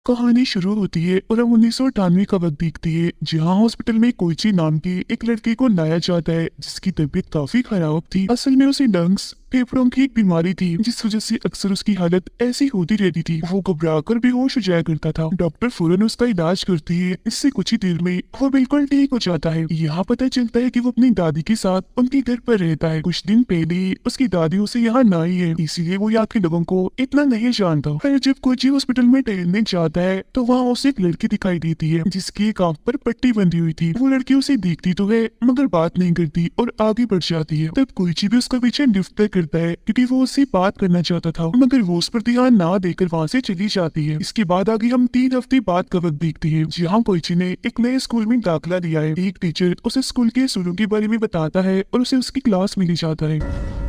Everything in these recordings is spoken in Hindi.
कहानी शुरू होती है और हम 1998 का वक्त देखती है, जहाँ हॉस्पिटल में कोइची नाम की एक लड़की को लाया जाता है जिसकी तबीयत काफी खराब थी। असल में उसे लंग्स फेफड़ों की एक बीमारी थी जिस वजह से अक्सर उसकी हालत ऐसी होती रहती थी। वो घबराकर बेहोश हो जाया करता था। डॉक्टर फौरन उसका इलाज करती है। इससे कुछ ही देर में वो बिल्कुल ठीक हो जाता है। यहाँ पता चलता है कि वो अपनी दादी के साथ उनके घर पर रहता है। कुछ दिन पहले ही उसकी दादी उसे यहाँ लाई है, इसीलिए वो यहाँ के लोगों को इतना नहीं जानता। फिर जब कोची हॉस्पिटल में टहलने जाता है तो वहाँ उसे एक लड़की दिखाई देती है जिसकी एक आंख पर पट्टी बंधी हुई थी। वो लड़की उसे देखती तो है मगर बात नहीं करती और आगे बढ़ जाती है। तब कोइची भी उसका पीछे लिफ्ट तक करता है क्योंकि वो उससे बात करना चाहता था, मगर वो उस पर ध्यान ना देकर वहाँ से चली जाती है। इसके बाद आगे हम 3 हफ्ते बाद का वक्त देखते हैं, जहाँ कोइची ने एक नए स्कूल में दाखिला लिया है। एक टीचर उसे स्कूल के असूलों के बारे में बताता है और उसे उसकी क्लास में ले जाता है।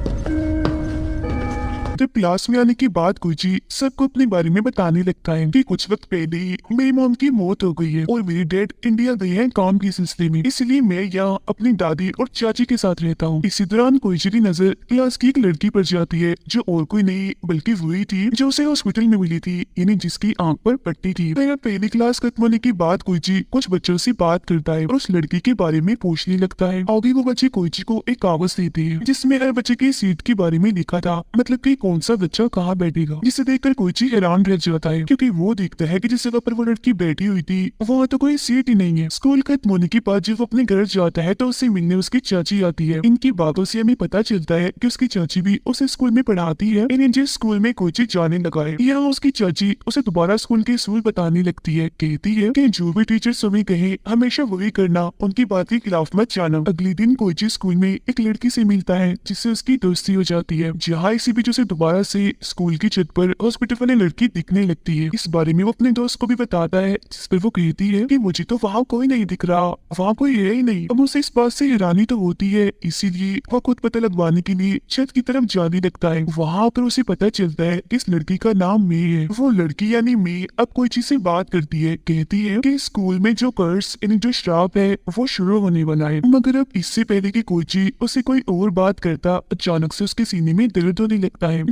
जब क्लास में आने के बाद कोइची सबको अपने बारे में बताने लगता है कि कुछ वक्त पहले ही मेरी मॉम की मौत हो गई है और मेरे डैड इंडिया गए हैं काम के सिलसिले में, इसलिए मैं यहाँ अपनी दादी और चाची के साथ रहता हूँ। इसी दौरान कोइची की नजर क्लास की एक लड़की पर जाती है जो और कोई नहीं बल्कि वही थी जो उसे हॉस्पिटल में मिली थी, यानी जिसकी आंख पर पट्टी थी। फिर पहली क्लास खत्म होने के बाद कोइची कुछ बच्चों से बात करता है और उस लड़की के बारे में पूछने लगता है। आगे वो बच्चे कोइची को एक कागज देते हैं जिसमें हर बच्चे की सीट के बारे में लिखा था, मतलब कि कौन सा बच्चा कहाँ बैठेगा। जिसे देखकर कोइची हैरान रह जाता है क्योंकि वो देखता है कि जिस जगह पर वो लड़की बैठी हुई थी वहाँ तो कोई सीट ही नहीं है। स्कूल खत्म होने के बाद जब वो अपने घर जाता है तो उससे मिलने उसकी चाची आती है। इनकी बातों से हमें पता चलता है कि उसकी चाची भी उसे स्कूल में पढ़ाती है, यानी जिस स्कूल में कोइची जाने लगा है। यहाँ उसकी चाची उसे दोबारा स्कूल के असूल बताने लगती है। कहती है कि जो भी टीचर तुम्हें कहे हमेशा वही करना, उनकी बात के खिलाफ मत जाना। अगले दिन कोइची स्कूल में एक लड़की से मिलता है जिससे उसकी दोस्ती हो जाती है। जहाँ इसी बीच उसे दोबारा से स्कूल की छत पर हॉस्पिटल वाली लड़की दिखने लगती है। इस बारे में वो अपने दोस्त को भी बताता है, जिस पर वो कहती है कि मुझे तो वहाँ कोई नहीं दिख रहा, वहाँ कोई है ही नहीं। अब उसे इस बात से हैरानी तो होती है, इसीलिए वो खुद पता लगवाने के लिए छत की तरफ जाने लगता है। वहाँ पर उसे पता चलता है कि इस लड़की का नाम मे है। वो लड़की यानी मे अब कोइची से बात करती है, कहती है कि स्कूल में जो कर्स यानी जो श्राप है वो शुरू होने वाला है। मगर अब इससे पहले कि कोइची उसे कोई और बात करता, अचानक से उसके सीने में दर्द होने लगता है,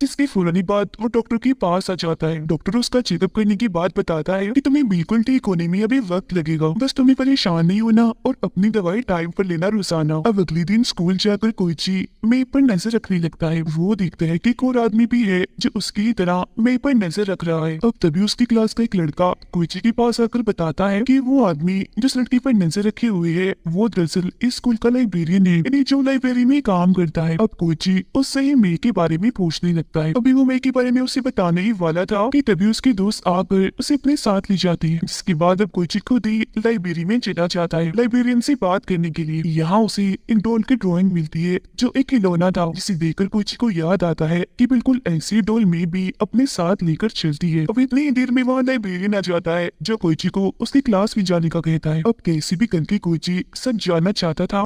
जिसके फौरन बाद वो डॉक्टर के पास आ जाता है। डॉक्टर उसका चेकअप करने की बात बताता है कि तुम्हें बिल्कुल ठीक होने में अभी वक्त लगेगा, बस तुम्हें परेशान नहीं होना और अपनी दवाई टाइम पर लेना रोजाना। अब अगले दिन स्कूल जाकर कोइची मे पर नजर रखने लगता है। वो देखता है कि एक और आदमी भी है जो उसकी तरह मे पर नजर रख रहा है। अब तभी उसकी क्लास का एक लड़का कोइची के पास आकर बताता है कि वो आदमी जिस लड़की पर नजर रखे हुए है वो दरअसल इस स्कूल का लाइब्रेरियन है, यानी जो लाइब्रेरी में काम करता है। अब कोइची उससे ही मे के बारे में पूछने लगता है। अभी वो मे के बारे में उसे बताने ही वाला था कि तभी उसकी दोस्त आकर उसे अपने साथ ले जाती है। जिसके बाद अब कोइची खुद ही लाइब्रेरी में चला जाता है लाइब्रेरियन से बात करने के लिए। यहाँ उसे एक डॉल की ड्राइंग मिलती है जो एक खिलौना था, जिसे देखकर कोइची को याद आता है कि बिल्कुल ऐसी डॉल में भी अपने साथ लेकर चलती है। अब इतनी देर में वहाँ लाइब्रेरियन आ जाता है जो कोइची को उसकी क्लास में जाने का कहता है। अब कैसे भी करके कोइची सब जानना चाहता था,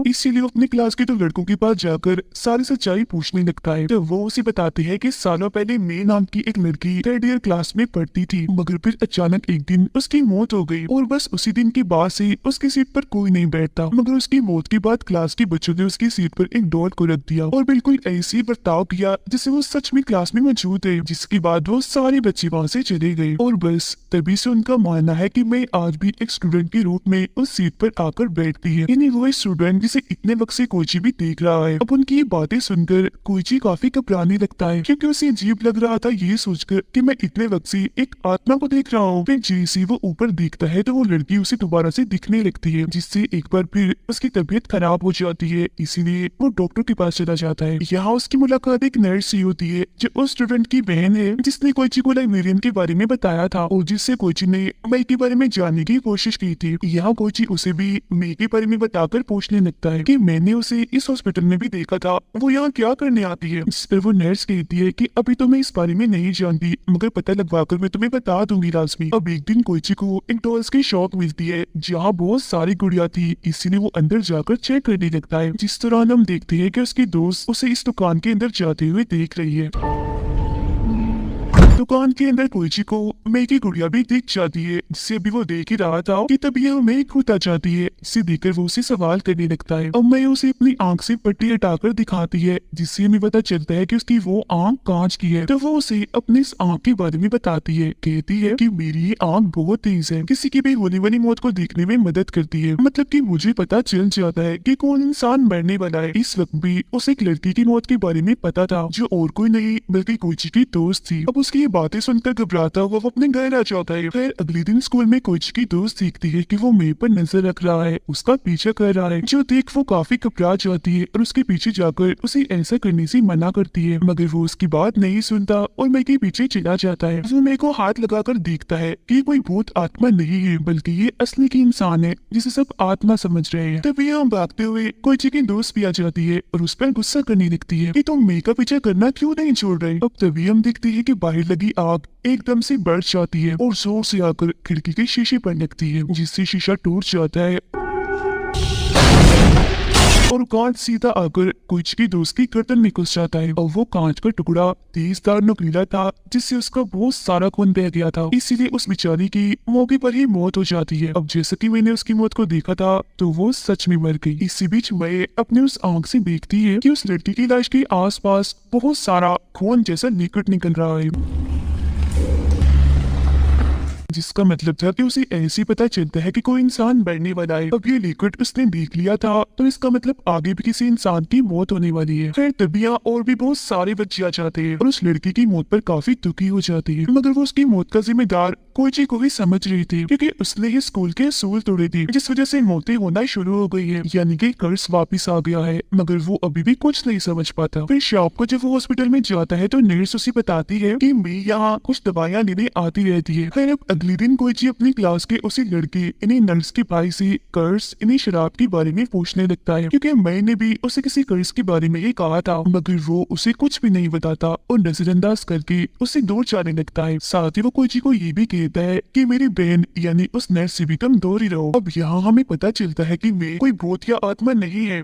इसीलिए वो अपने क्लास के 2 लड़कों के पास जाकर सारी सच्चाई पूछने लगता है। तो वो उसे बताते हैं कि सालों पहले मे नाम की एक लड़की 3rd ईयर क्लास में पढ़ती थी, मगर फिर अचानक एक दिन उसकी मौत हो गई और बस उसी दिन के बाद से उसकी सीट पर कोई नहीं बैठता। मगर उसकी मौत के बाद क्लास के बच्चों ने उसकी सीट पर एक डॉल को रख दिया और बिल्कुल ऐसे ही बर्ताव किया जैसे वो सच में क्लास में मौजूद है। जिसके बाद वो सारे बच्चे वहाँ से चले गए और बस तभी से उनका मानना है कि मैं आज भी एक स्टूडेंट के रूप में उस सीट पर आकर बैठती है, यानी वो स्टूडेंट जिसे इतने वक्त से कोइची भी देख रहा है। अब उनकी ये बातें सुनकर कोइची काफी घबराने लगता है क्योंकि उसे अजीब लग रहा था ये सोचकर कि मैं इतने वक्त से एक आत्मा को देख रहा हूँ। फिर जैसे वो ऊपर देखता है तो वो लड़की उसे दोबारा से दिखने लगती है, जिससे एक बार फिर उसकी तबीयत खराब हो जाती है। इसीलिए वो डॉक्टर के पास चला जाता है। यहाँ उसकी मुलाकात एक नर्स से होती है जो उस स्टूडेंट की बहन है जिसने कोइची को लाइब्रेरियन के बारे में बताया था और जिससे कोइची ने मे के बारे में जानने की कोशिश की थी। यहाँ कोइची उसे भी मे के बारे में बताकर पूछने लगता है कि मैंने उसे इस हॉस्पिटल में भी देखा था, वो यहाँ क्या करने आती है। इस पर वो नर्स कहती है कि अभी तो मैं इस बारे में नहीं जानती, मगर पता लगवाकर मैं तुम्हें बता दूंगी लाजमी। अब एक दिन कोइची को एक डॉल्स की शॉप मिलती है जहाँ बहुत सारी गुड़िया थी, इसीलिए वो अंदर जाकर चेक करने लगता है। जिस दौरान हम देखते हैं कि उसकी दोस्त उसे इस दुकान के अंदर जाते हुए देख रही है। दुकान के अंदर कोइची को मेई की गुड़िया भी दिख जाती है, जिसे अभी वो देख ही रहा था कि तभी यह मेई खुद आ जाती है। इसे देखकर वो उसे सवाल करने लगता है। अब मेई उसे अपनी आंख से पट्टी हटाकर दिखाती है, जिससे हमें पता चलता है कि उसकी वो आंख कांच की है। तो वो उसे अपनी इस आंख के बारे में बताती है, कहती है कि मेरी ये आंख बहुत तेज है, किसी की भी होने वाली मौत को देखने में मदद करती है। मतलब कि मुझे पता चल जाता है कि कौन इंसान मरने वाला है। इस वक्त भी उसे एक लड़की की मौत के बारे में पता था, जो और कोई नहीं बल्कि कोइची की दोस्त थी। अब उसकी ये बातें सुनकर घबराता हुआ वो अपने घर आ जाता है। फिर अगले दिन स्कूल में कोइची की दोस्त देखती है कि वो मेई पर नजर रख रहा है, उसका पीछा कर रहा है, जो देख वो काफी घबरा जाती है और उसके पीछे जाकर उसे ऐसा करने से मना करती है, मगर वो उसकी बात नहीं सुनता और मेई के पीछे चला जाता है। वो मेई को हाथ लगाकर देखता है कि कोई भूत आत्मा नहीं है, बल्कि ये असली की इंसान है, जिसे सब आत्मा समझ रहे हैं। तभी हम भागते हुए कोइची की दोस्त भी आ जाती है और उस पर गुस्सा करने लगती है कि तुम मेई का पीछा करना क्यों नहीं छोड़ रहे। अब तभी हम देखते हैं कि बाहर लगी आग एकदम से बढ़ जाती है और जोर से आकर खिड़की के शीशे पर लगती है, जिससे शीशा टूट जाता है और कांच सीधा आकर कोइची की दोस्त की गर्दन में घुस जाता है। और वो कांच का टुकड़ा तेजदार नुकीला था, जिससे उसका बहुत सारा खून बह गया था, इसीलिए उस बेचारी की मौके पर ही मौत हो जाती है। अब जैसे कि मैंने उसकी मौत को देखा था तो वो सच में मर गई। इसी बीच मैं अपने उस आंख से देखती है कि उस लड़की की लाश के आसपास बहुत सारा खून जैसा लिक्विड निकल रहा है, जिसका मतलब था कि उसे ऐसे पता चलता है कि कोई इंसान मरने वाला है। अब ये लिक्विड उसने देख लिया था, तो इसका मतलब आगे भी किसी इंसान की मौत होने वाली है। फिर तभी और भी बहुत सारे बच्चे आ जाते हैं और उस लड़की की मौत पर काफी दुखी हो जाती है, मगर वो उसकी मौत का जिम्मेदार कोइची को ही समझ रही थी, क्योंकि उसने ही स्कूल के असूल तोड़े थे, जिस वजह से मौतें होना शुरू हो गई है, यानी कि कर्ज वापिस आ गया है। मगर वो अभी भी कुछ नहीं समझ पाता। फिर शाम को जब वो हॉस्पिटल में जाता है तो नर्स उसे बताती है कि मैं यहाँ कुछ दवाइयाँ लेने आती रहती है। फिर अब अगले दिन कोइची अपनी क्लास के उसी लड़के इन्हीं नर्स के भाई से कर्ज इन्हीं शराब के बारे में पूछने लगता है, क्योंकि मैंने भी उसे किसी कर्ज के बारे में ये कहा था, मगर वो उसे कुछ भी नहीं बताता और नजरअंदाज करके उसे दूर जाने लगता है। साथ ही वो कोइची को ये भी कहता है कि मेरी बहन यानी उस नर्स से भी तुम दूर ही रहो। अब यहाँ हमें पता चलता है कि मैं कोई भूत या आत्मा नहीं है,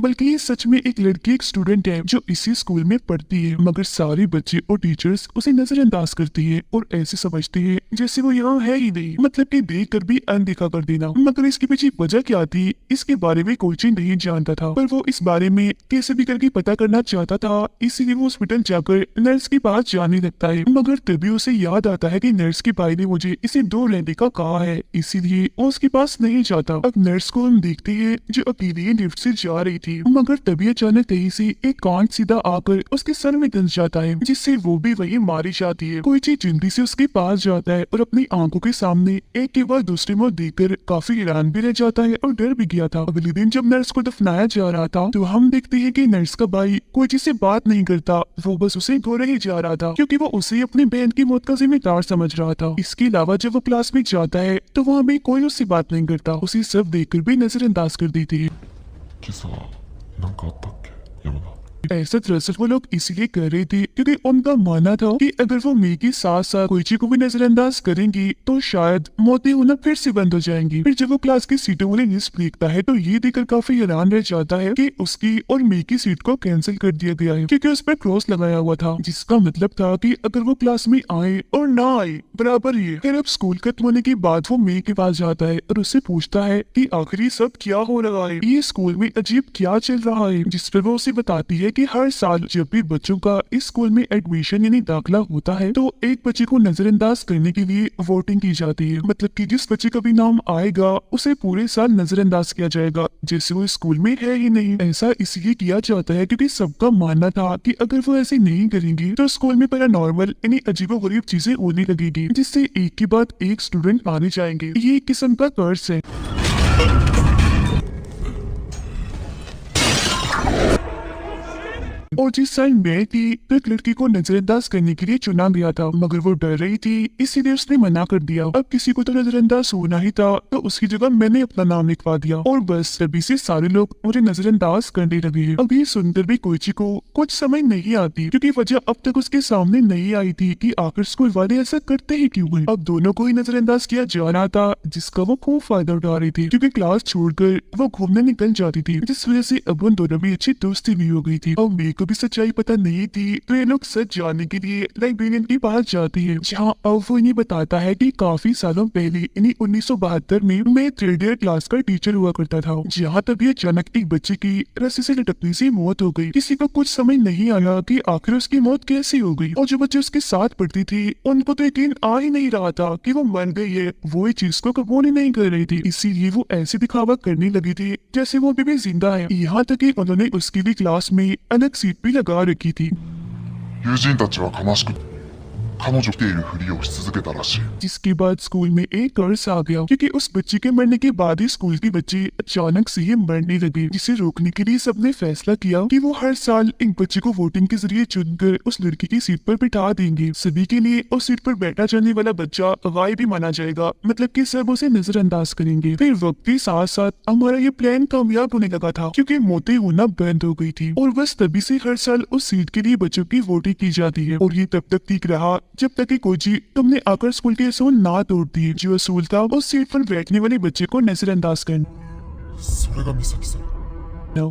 बल्कि ये सच में एक लड़की एक स्टूडेंट है जो इसी स्कूल में पढ़ती है, मगर सारे बच्चे और टीचर्स उसे नजरअंदाज करती है और ऐसे समझते हैं जैसे वो यहाँ है ही नहीं, मतलब कि देख कर भी अनदेखा कर देना। मगर इसके पीछे वजह क्या थी इसके बारे में कोई नहीं जानता था, पर वो इस बारे में कैसे भी करके पता करना चाहता था, इसीलिए वो हॉस्पिटल जाकर नर्स के पास जाने लगता है। मगर तभी उसे याद आता है कि नर्स के भाई ने मुझे इसे दूर रहने का कहा है, इसीलिए वो उसके पास नहीं जाता। अब नर्स को हम देखते हैं जो अकेले लिफ्ट से जा रही थी, मगर तभी अचानक कहीं से एक कांच सीधा आकर उसके सर में घुस जाता है, जिससे वो भी वही मारी जाती है। कोइची जल्दी से उसके पास जाता है और अपनी आंखों के सामने एक के बाद दूसरे में देखकर काफी हैरान भी रह जाता है और डर भी गया था। अगले दिन जब नर्स को दफनाया जा रहा था तो हम देखते हैं कि नर्स का भाई कोइची से बात नहीं करता, वो बस उसे घोड़े ही जा रहा था, क्योंकि वो उसे अपनी बहन की मौत का जिम्मेदार समझ रहा था। इसके अलावा जब वो क्लास में जाता है तो वहाँ भी कोई उससे बात नहीं करता, उसे सब देखकर भी नजरअंदाज कर देती है। 今朝なんかあったっけ山田。 ऐसा दरअसल वो लोग इसलिए कर रहे थे क्योंकि उनका मानना था कि अगर वो मेई के साथ साथ कोइची को भी नजरअंदाज करेंगी तो शायद मौतें होना फिर से बंद हो जाएंगी। फिर जब वो क्लास की सीटों वाली लिस्ट देखता है तो ये देखकर काफी हैरान रह जाता है कि उसकी और मेई की सीट को कैंसिल कर दिया गया है, क्योंकि उस पर क्रॉस लगाया हुआ था, जिसका मतलब था कि अगर वो क्लास में आए और ना आए बराबर ही है। फिर अब स्कूल खत्म होने के बाद वो मेई के पास जाता है और उससे पूछता है कि आखिर सब क्या हो रहा है, ये स्कूल में अजीब क्या चल रहा है, जिस पर वो उसे बताती है कि हर साल जब भी बच्चों का इस स्कूल में एडमिशन यानी दाखिला होता है तो एक बच्चे को नजरअंदाज करने के लिए वोटिंग की जाती है, मतलब कि जिस बच्चे का भी नाम आएगा उसे पूरे साल नजरअंदाज किया जाएगा जैसे वो स्कूल में है ही नहीं। ऐसा इसलिए किया जाता है क्योंकि सबका मानना था कि अगर वो ऐसे नहीं करेंगे तो स्कूल में पैरानॉर्मल यानी अजीबोगरीब चीजें होने लगेगी, जिससे एक के बाद एक स्टूडेंट मारे जाएंगे। ये एक किस्म का कर्ज है। और जिस साल मैं थी तो एक लड़की को नजरअंदाज करने के लिए चुना गया था, मगर वो डर रही थी इसीलिए उसने मना कर दिया। अब किसी को तो नजरअंदाज होना ही था तो उसकी जगह मैंने अपना नाम लिखवा दिया और बस तभी से सारे लोग मुझे नजरअंदाज करने लगे। अब ये सुनकर भी कोइची को कुछ समझ नहीं आती, क्योंकि वजह अब तक उसके सामने नहीं आई थी कि आखिर स्कूल वाले ऐसा करते ही क्यों हैं। अब दोनों को ही नजरअंदाज किया जा रहा था, जिसका वो खूब फायदा उठा रही थी, क्योंकि क्लास छोड़कर वो घूमने निकल जाती थी, जिस वजह से अब उन दोनों में अच्छी दोस्ती भी हो गई थी। और मेरे को भी सच्चाई पता नहीं थी तो ये लोग सच जानने के लिए लाइब्रेरियन के पास जाते हैं, जहाँ अब वो इन्हें बताता है कि काफी सालों पहले इन्हीं 1972 में मैं 3rd ईयर क्लास का टीचर हुआ करता था, जहाँ तभी अचानक एक बच्चे की रस्सी से लटकने से मौत हो गई। किसी को कुछ समझ नहीं आया कि आखिर उसकी मौत कैसे हो गई, और जो बच्चे उसके साथ पढ़ती थी उनको तो यकीन आ ही नहीं रहा था कि वो मर गई है। वो इस चीज को कबूल ही नहीं कर रही थी, इसीलिए वो ऐसे दिखावा करने लगी थी जैसे वो अभी भी जिंदा है। यहाँ तक कि उन्होंने उसके लिए क्लास में अलग सीट भी लगा रखी थी। 友人たちは悲しく彼女来ているふりをし続けたらしい。 जिसके बाद स्कूल में एक कर्ज आ गया, क्योंकि उस बच्ची के मरने के बाद ही स्कूल के बच्चे अचानक से ही मरने लगे, जिसे रोकने के लिए सबने फैसला किया कि वो हर साल एक बच्चे को वोटिंग के जरिए चुनकर उस लड़की की सीट पर बिठा देंगे। सभी के लिए उस सीट पर बैठा जाने वाला बच्चा गायब भी माना जाएगा, मतलब कि सब उसे नजरअंदाज करेंगे। फिर वक्त के साथ साथ हमारा ये प्लान कामयाब होने लगा था, क्योंकि मौतें होना बंद हो गई थी, और बस तभी से हर साल उस सीट के लिए बच्चों की वोटिंग की जाती है। और ये तब तक ठीक रहा जब तक कि कोई तुमने आकर स्कूल के असूल ना तोड़ दिए। जो असूल था उस सीट पर बैठने वाले बच्चे को नजरअंदाज करना। それが美咲さん。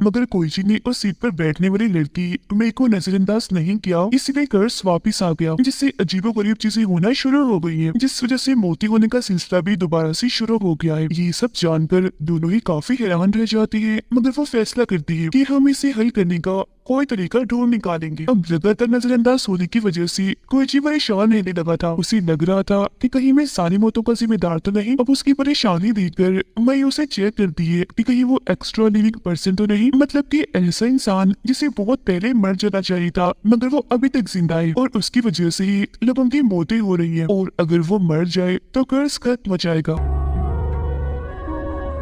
मगर कोईची ने उस सीट पर बैठने वाली लड़की मेरे को नजरअंदाज नहीं किया, इसलिए कर्ज वापस आ गया, जिससे अजीबोगरीब चीजें होना शुरू हो गई है, जिस वजह से मोती होने का सिलसिला भी दोबारा से शुरू हो गया है। ये सब जानकर दोनों ही काफी हैरान रह जाती है, मगर वो फैसला करती है कि हम इसे हल करने का कोई तरीका ढूंढ निकालेंगे। अब लगातार नजरअंदाज होने की वजह से कोईची परेशान रहने लगा था। उसे लग रहा था कि कहीं मैं सारी मौतों का जिम्मेदार तो नहीं। अब उसकी परेशानी देखकर मैं उसे चेक करती है कि कहीं वो एक्स्ट्रा लिविंग पर्सन तो नहीं, मतलब कि ऐसा इंसान जिसे बहुत पहले मर जाना चाहिए था मगर वो अभी तक जिंदा है, और उसकी वजह से ही लोगों की मौतें हो रही है, और अगर वो मर जाए तो कर्ज खत्म हो जाएगा।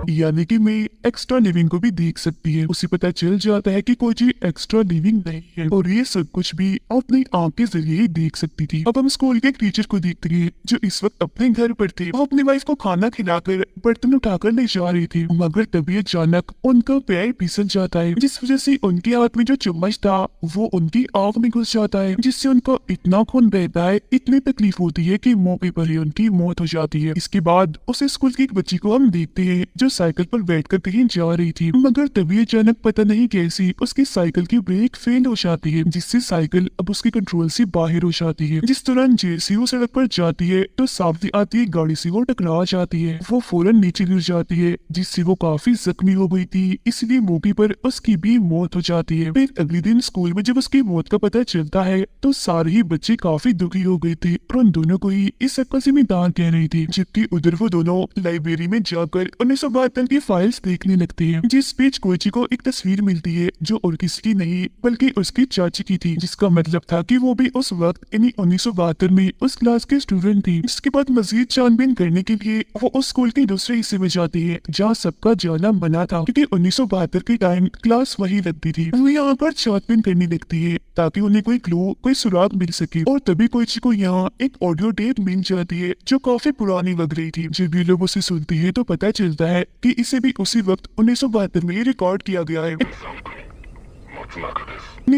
यानी कि मैं एक्स्ट्रा लिविंग को भी देख सकती है। उसे पता चल जाता है कि कोई चीज एक्स्ट्रा लिविंग नहीं है, और ये सब कुछ भी अपनी आंख के जरिए ही देख सकती थी। अब हम स्कूल के एक टीचर को देखते हैं जो इस वक्त अपने घर पर थे। वो अपनी वाइफ को खाना खिलाकर बर्तन उठाकर ले जा रही थी, मगर तभी अचानक उनका पैर फिसल जाता है, जिस वजह से उनके हाथ में जो चम्मच था वो उनकी आंख में घुस जाता है, जिससे उनका इतना खून बहता है, इतनी तकलीफ होती है कि मौके पर ही उनकी मौत हो जाती है। इसके बाद उस स्कूल की एक बच्ची को हम देखते हैं जो साइकिल पर बैठकर कहीं जा रही थी, मगर तभी अचानक पता नहीं कैसी उसकी साइकिल की ब्रेक फेल हो जाती है, जिससे साइकिल अब उसके कंट्रोल से बाहर हो जाती है। जिस दौरान जैसे वो सड़क पर जाती है तो सामने आती है गाड़ी से वो टकरा जाती है। वो फौरन नीचे गिर जाती है, जिससे वो काफी जख्मी हो गई थी, इसलिए मौके पर उसकी भी मौत हो जाती है। फिर अगले दिन स्कूल में जब उसकी मौत का पता चलता है तो सारे ही बच्चे काफी दुखी हो गए थे, और उन दोनों को ही इस सब का जिम्मेदार कह रही थी। जबकि उधर वो दोनों लाइब्रेरी में जाकर 1972 की फाइल्स देखने लगते हैं, जिस बीच कोईची को एक तस्वीर मिलती है जो और किसी की नहीं बल्कि उसकी चाची की थी, जिसका मतलब था कि वो भी उस वक्त इन्हीं 1972 में उस क्लास के स्टूडेंट थी। इसके बाद मजीद छानबीन करने के लिए वो उस स्कूल के दूसरे हिस्से में जाती है जहाँ सबका जाना मना था, क्योंकि 1972 के टाइम क्लास वही लगती थी। वो यहाँ पर छानबीन करने लगती है ताकि उन्हें कोई क्लू, कोई सुराग मिल सके, और तभी कोईची को यहाँ एक ऑडियो टेप मिल जाती है जो काफी पुरानी लग रही थी। जब ये लोग उसे सुनती है तो पता चलता है कि इसे भी उसी वक्त 1972 में रिकॉर्ड किया गया है।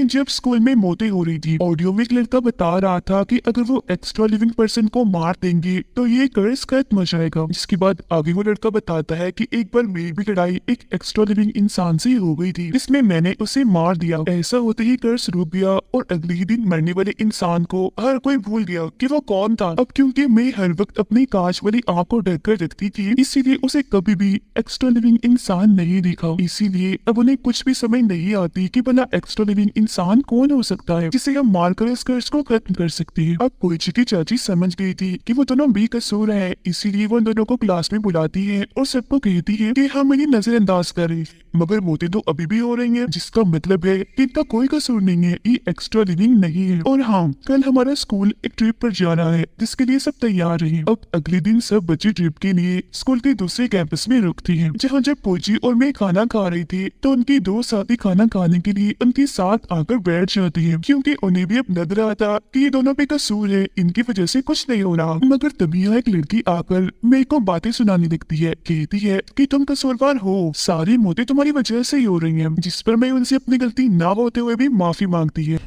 जब स्कूल में मौतें हो रही थी, ऑडियो में एक लड़का बता रहा था कि अगर वो एक्स्ट्रा लिविंग पर्सन को मार देंगे तो ये कर्ज खत्म हो जाएगा। जिसके बाद आगे वो लड़का बताता है कि एक बार मेरी भी लड़ाई एक एक्स्ट्रा लिविंग इंसान से हो गई थी, जिसमें मैंने उसे मार दिया। ऐसा होते ही कर्ज रुक गया, और अगले ही दिन मरने वाले इंसान को हर कोई भूल गया कि वो कौन था। अब क्योंकि मैं हर वक्त अपनी कांच वाली आंख को ढककर रखती थी, इसीलिए उसे कभी भी एक्स्ट्रा लिविंग इंसान नहीं दिखा। इसीलिए अब उन्हें कुछ भी समझ नहीं आती कि भला एक्स्ट्रा लिविंग इंसान कौन हो सकता है जिसे हम मारकर इस कर्ज को खत्म कर सकते हैं। अब कोईची की चाची समझ गई थी कि वो दोनों बेकसूर हैं, इसीलिए वो दोनों को क्लास में बुलाती है और सबको कहती है कि हम इन्हें नजरअंदाज कर रहे हैं, मगर मौतें तो अभी भी हो रही हैं, जिसका मतलब है कि इनका कोई कसूर नहीं है, ये एक्स्ट्रा लिविंग नहीं है। और हाँ, कल हमारा स्कूल एक ट्रिप पर जाना है, जिसके लिए सब तैयार रहे। अब अगले दिन सब बच्चे ट्रिप के लिए स्कूल के दूसरे कैंपस में रुकते हैं, जहाँ जब कोईची और मैं खाना खा रही थी तो उनकी दो साथी खाना खाने के लिए उनके साथ आकर बैठ जाती है, क्योंकि उन्हें भी अब लग रहा था कि ये दोनों बेकसूर है, इनकी वजह से कुछ नहीं हो रहा। मगर तभी यहाँ एक लड़की आकर मेरे को बातें सुनाने लगती है, कहती है कि तुम कसूरवार हो, सारी मौतें तुम्हारी वजह से ही हो रही हैं, जिस पर मैं उनसे अपनी गलती ना होते हुए भी माफी मांगती है।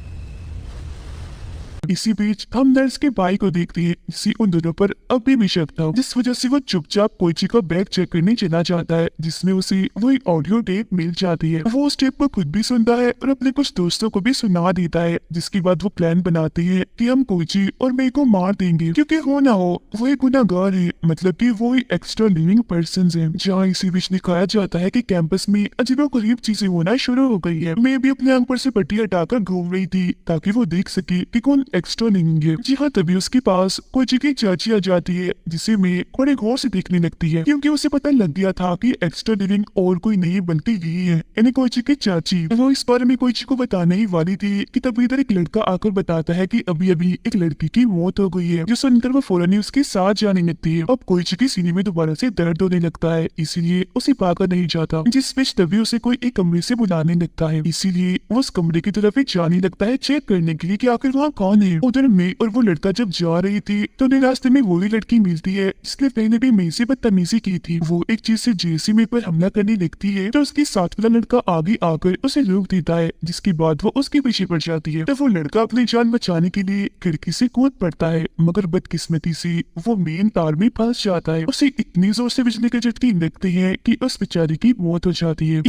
इसी बीच हम नर्स के भाई को देखते हैं जिसे उन दोनों पर अभी भी शक था, जिस वजह से वो चुपचाप कोइची का बैग चेक करने चला जाता है, जिसमें उसे वो एक ऑडियो टेप मिल जाती है। वो उस टेप को खुद भी सुनता है और अपने कुछ दोस्तों को भी सुना देता है, जिसके बाद वो प्लान बनाते हैं कि हम कोइची और मेई को मार देंगे, क्योंकि हो ना हो वो एक गुनहगार है, मतलब कि वो एक एक्स्ट्रा लिविंग पर्सन है। जहाँ इसी बीच दिखाया जाता है कि कैंपस में अजीबोगरीब चीजें होना शुरू हो गई है। मैं भी अपने आंख पर से पट्टी हटाकर घूम रही थी ताकि वो देख सके कि कौन एक्स्ट्रा लिविंग है। जी हाँ, तभी उसके पास कोइची की चाची आ जाती है, जिसे मैं बड़े गौर से देखने लगती है, क्योंकि उसे पता लग गया था कि एक्स्ट्रा लिविंग और कोई नहीं बल्कि यही है, यानी कोइची की चाची। वो इस बारे में कोइची को बताने ही वाली थी कि तभी इधर एक लड़का आकर बताता है कि अभी अभी एक लड़की की मौत हो गई है, जो सुनकर वो फौरन ही उसके साथ जाने लगती है। अब कोइची की सीने में दोबारा से दर्द होने लगता है, इसीलिए उसे पाकर नहीं जाता, जिस बीच तभी उसे कोई एक कमरे से बुलाने लगता है, इसीलिए वो उस कमरे की तरफ ही जाने लगता है चेक करने के लिए कि आखिर वहाँ कौन है। उधर मैं और वो लड़का जब जा रही थी तो उन्हें रास्ते में वही लड़की मिलती है जिसने पहले भी मैं से बदतमीजी की थी। वो एक चीज से जैसे मैं पर हमला करने लगती है तो उसके साथ वाला लड़का आगे आकर उसे रोक देता है, जिसके बाद वो उसके पीछे पड़ जाती है। तो वो लड़का अपनी जान बचाने के लिए खिड़की से कूद पड़ता है, मगर बदकिस्मती से वो मेन तार में फंस जाता है। उसे इतनी जोर से बिजली के झटके लगते हैं कि उस बेचारी की मौत हो जाती है।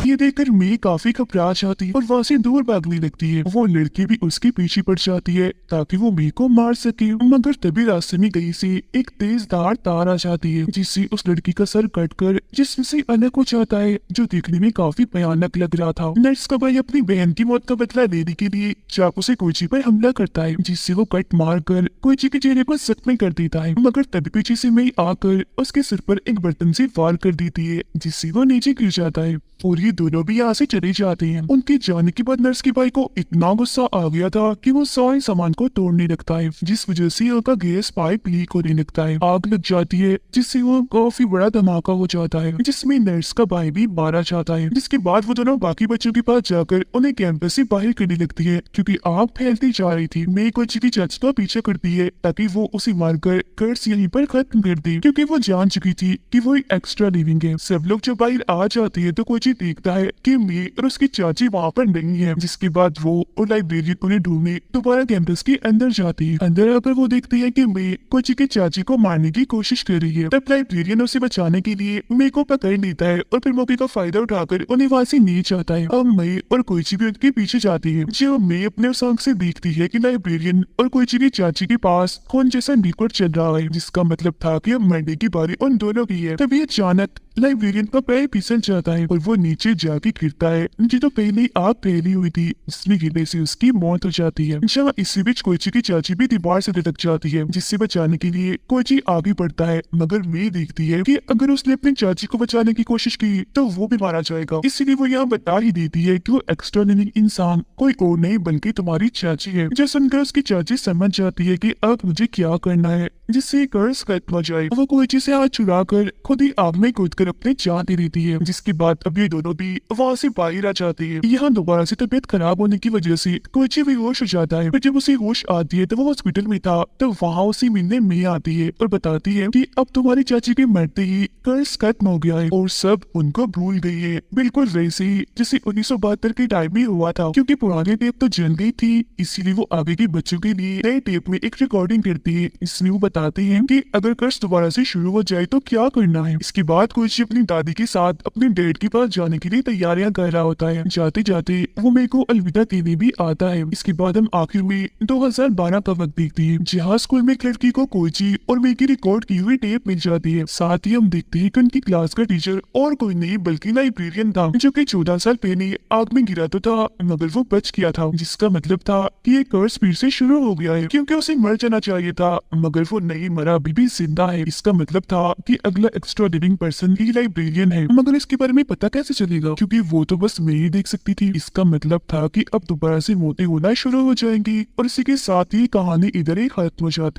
ये देखकर मैं काफी घबरा जाती है और वहाँ से दूर भागने लगती है। वो लड़की भी उसके पीछे पड़ जाती है ताकि वो मी को मार सके, मगर तभी रास्ते में कहीं से एक तेज धार तार आ जाती है, जिससे उस लड़की का सर कटकर जिसमें से अलग हो जाता है, जो देखने में काफी भयानक लग रहा था। नर्स का भाई अपनी बहन की मौत का बदला लेने के लिए चाकू से कोइची पर हमला करता है, जिससे वो कट मार कर कोइची के चेहरे को जख्मी कर देता है, मगर तभी पीछे से मैं आकर उसके सिर पर एक बर्तन से वार कर देती है, जिससे वो नीचे गिर जाता है और ये दोनों भी यहाँ से चले जाते हैं। उनके जाने के बाद नर्स के भाई को इतना गुस्सा आ गया था कि वो सारे सामान को तोड़ने लगता है, जिस वजह से उनका गैस पाइप लीक होने लगता है। आग लग जाती है जिससे वो काफी बड़ा धमाका हो जाता है, जिसमें नर्स का भाई भी मारा जाता है। जिसके बाद वो दोनों बाकी बच्चों के पास जाकर उन्हें कैंपस से बाहर करने लगती है, क्योंकि आग फैलती जा रही थी। मैं कोइची की चाची का पीछा करती है ताकि वो उसे मारकर कर्स यहीं पर खत्म कर दे, क्योंकि वो जान चुकी थी कि वो एक एक्स्ट्रा लिविंग है। सब लोग जब बाहर आ जाते हैं तो कोइची देखता है कि मैं और उसकी चाची वहाँ पर नहीं है, जिसके बाद वो और लाइब्रेरियन उन्हें ढूंढने दोबारा कैंपस के अंदर जाती है। अंदर आकर वो देखती है कि मैं कोइची की चाची को मारने की कोशिश कर रही है। तब लाइब्रेरियन उसे बचाने के लिए मैं को पकड़ लेता है और फिर मौके का फायदा उठाकर उन्हें वहाँ से ले जाता है। अब मैं और कोइची भी उनके पीछे जाती है। जब मैं अपने उस आंख से देखती है कि लाइब्रेरियन और कोइची की चाची के पास खून जैसा लिक्विड चल रहा है, जिसका मतलब था कि अब मरने की बारी उन दोनों की है। तभी अचानक लाइब्रेरियन का पैर फिसल जाता है और वो नीचे जाके गिरता है, नीचे तो पहले आग फैली हुई थी, जिसमें गिरने से उसकी मौत हो जाती है। जहाँ इसी बीच कोइची की चाची भी दीवार से लटक जाती है, जिससे बचाने के लिए कोइची आगे बढ़ता है, मगर मैं देखती है कि अगर उसने अपनी चाची को बचाने की कोशिश की तो वो भी मारा जाएगा। इसीलिए वो यहाँ बता ही देती है कि वो एक्स्ट्रा लिविंग इंसान कोई और नहीं बल्कि तुम्हारी चाची है। जो सुनकर उसकी चाची समझ जाती है कि अब मुझे क्या करना है जिससे कर्स खत्म हो जाए। वो कोइची से हाथ छुड़ा कर खुद ही आग में कूद कर अपने जान दे देती है, जिसके बाद अब ये दोनों भी वहाँ से बाहर आ जाती है। यहाँ दोबारा से तबीयत खराब होने की वजह से कोइची भी होश हो जाता है। फिर जब उसे होश आती है तो वो हॉस्पिटल में था, तो वहाँ उसे मिलने में आती है और बताती है कि अब तुम्हारी चाची के मरते ही कर्स खत्म हो गया है और सब उनको भूल गई है, बिल्कुल वैसे ही जैसे 1972 के टाइम में हुआ था। क्योंकि पुरानी टेप तो जल गई थी, इसीलिए वो आगे के बच्चों के लिए नए टेप में एक रिकॉर्डिंग करती है। इसमें वो बताते हैं कि अगर कर्स दोबारा से शुरू हो जाए तो क्या करना है। इसके बाद कोइची अपनी दादी के साथ अपने डैड के पास जाने के लिए तैयारियां कर रहा होता है। जाते जाते वो मेरे को अलविदा कहने भी आता है। इसके बाद हम आखिर में 2012 का वक्त देखते हैं, जहाँ स्कूल में एक लड़की को कोइची और मेरे की रिकॉर्ड की हुई टेप मिल जाती है। साथ ही हम देखते हैं कि उनकी क्लास का टीचर और कोई नहीं बल्कि लाइब्रेरियन था, जो कि 14 साल पहले आग में गिरा तो था, मगर वो बच गया था, जिसका मतलब था कि ये कर्स फिर से शुरू हो गया है, क्योंकि उसे मर जाना चाहिए था, मगर वो नहीं मरा, अभी भी जिंदा है। इसका मतलब था कि अगला एक्स्ट्रा लिविंग पर्सन ही लाइब्रेरियन है, मगर इसके बारे में पता कैसे चलेगा, क्योंकि वो तो बस मैं ही देख सकती थी। इसका मतलब था कि अब दोबारा से मौतें होना शुरू हो जाएंगी और इसी के साथ ही कहानी इधर ही खत्म हो जाती।